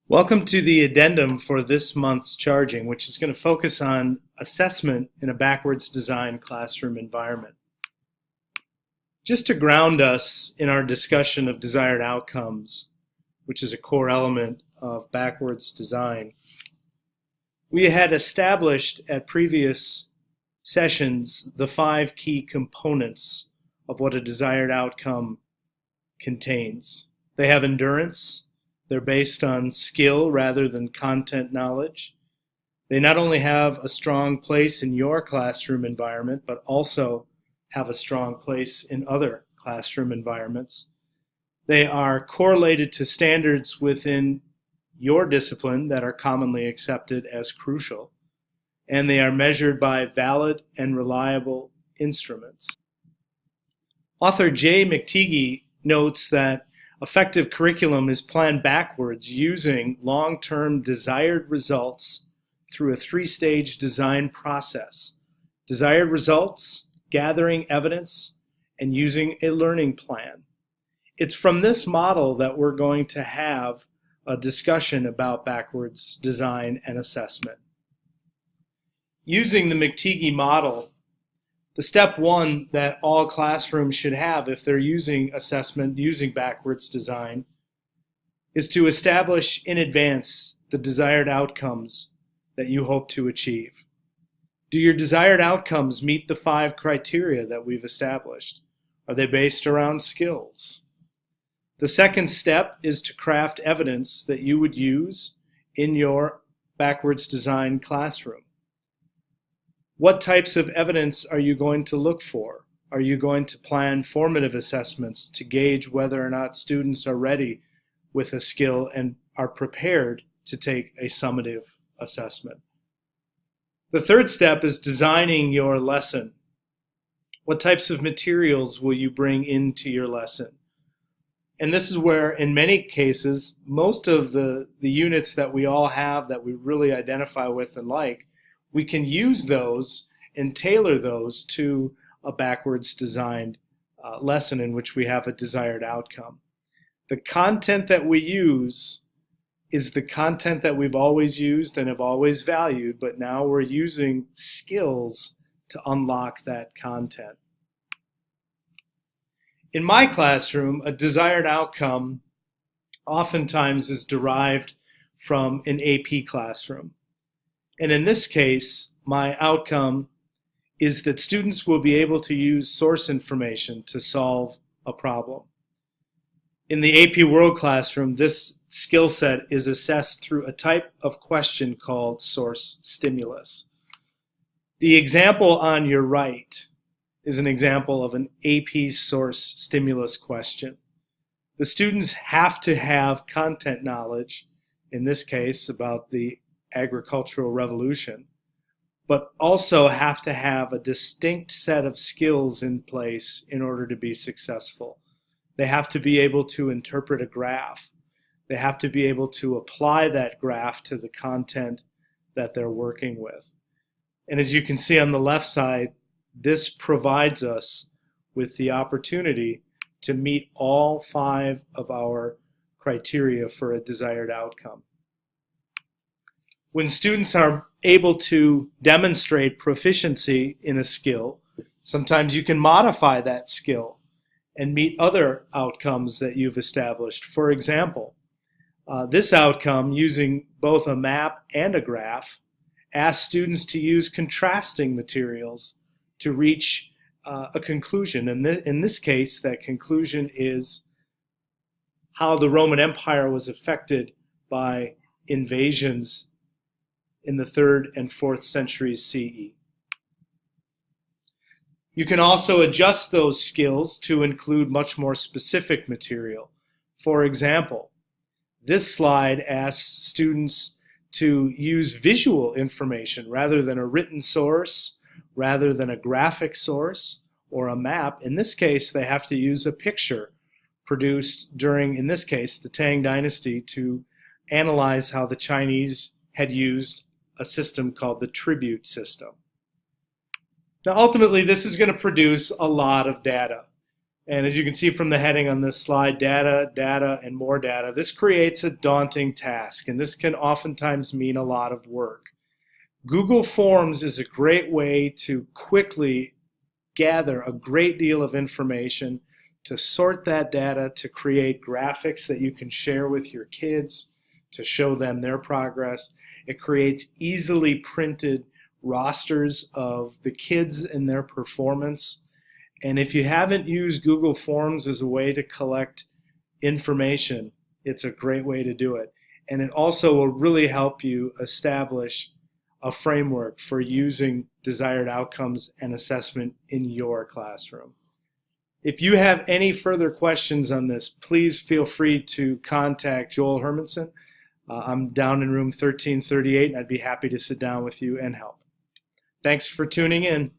Welcome to the addendum for this month's charging, which is going to focus on assessment in a backwards design classroom environment. Just to ground us in our discussion of desired outcomes, which is a core element of backwards design, we had established at previous sessions the 5 key components of what a desired outcome contains. They have endurance. They're based on skill rather than content knowledge. They not only have a strong place in your classroom environment, but also have a strong place in other classroom environments. They are correlated to standards within your discipline that are commonly accepted as crucial, and they are measured by valid and reliable instruments. Author McTighe notes that effective curriculum is planned backwards using long-term desired results through a 3-stage design process. Desired results, gathering evidence, and using a learning plan. It's from this model that we're going to have a discussion about backwards design and assessment. Using the McTighe model, the step 1 that all classrooms should have if they're using assessment, using backwards design, is to establish in advance the desired outcomes that you hope to achieve. Do your desired outcomes meet the 5 criteria that we've established? Are they based around skills? The second step is to craft evidence that you would use in your backwards design classroom. What types of evidence are you going to look for? Are you going to plan formative assessments to gauge whether or not students are ready with a skill and are prepared to take a summative assessment? The third step is designing your lesson. What types of materials will you bring into your lesson? And this is where, in many cases, most of the units that we all have that we really identify with and like, we can use those and tailor those to a backwards designed lesson in which we have a desired outcome. The content that we use is the content that we've always used and have always valued, but now we're using skills to unlock that content. In my classroom, a desired outcome oftentimes is derived from an AP classroom. And in this case, my outcome is that students will be able to use source information to solve a problem. In the AP World classroom, this skill set is assessed through a type of question called source stimulus. The example on your right is an example of an AP source stimulus question. The students have to have content knowledge, in this case about the agricultural revolution, but also have to have a distinct set of skills in place in order to be successful. They have to be able to interpret a graph. They have to be able to apply that graph to the content that they're working with. And as you can see on the left side, this provides us with the opportunity to meet all 5 of our criteria for a desired outcome. When students are able to demonstrate proficiency in a skill, sometimes you can modify that skill and meet other outcomes that you've established. For example, this outcome, using both a map and a graph, asks students to use contrasting materials to reach a conclusion. And in this case, that conclusion is how the Roman Empire was affected by invasions in the 3rd and 4th centuries CE. You can also adjust those skills to include much more specific material. For example, this slide asks students to use visual information rather than a written source, rather than a graphic source or a map. In this case, they have to use a picture produced during, in this case, the Tang Dynasty to analyze how the Chinese had used a system called the tribute system. Now, ultimately, this is going to produce a lot of data. And as you can see from the heading on this slide, data, data, and more data, this creates a daunting task, and this can oftentimes mean a lot of work. Google Forms is a great way to quickly gather a great deal of information, to sort that data, to create graphics that you can share with your kids, to show them their progress. It creates easily printed rosters of the kids and their performance. And if you haven't used Google Forms as a way to collect information, it's a great way to do it. And it also will really help you establish a framework for using desired outcomes and assessment in your classroom. If you have any further questions on this, please feel free to contact Joel Hermanson. I'm down in room 1338, and I'd be happy to sit down with you and help. Thanks for tuning in.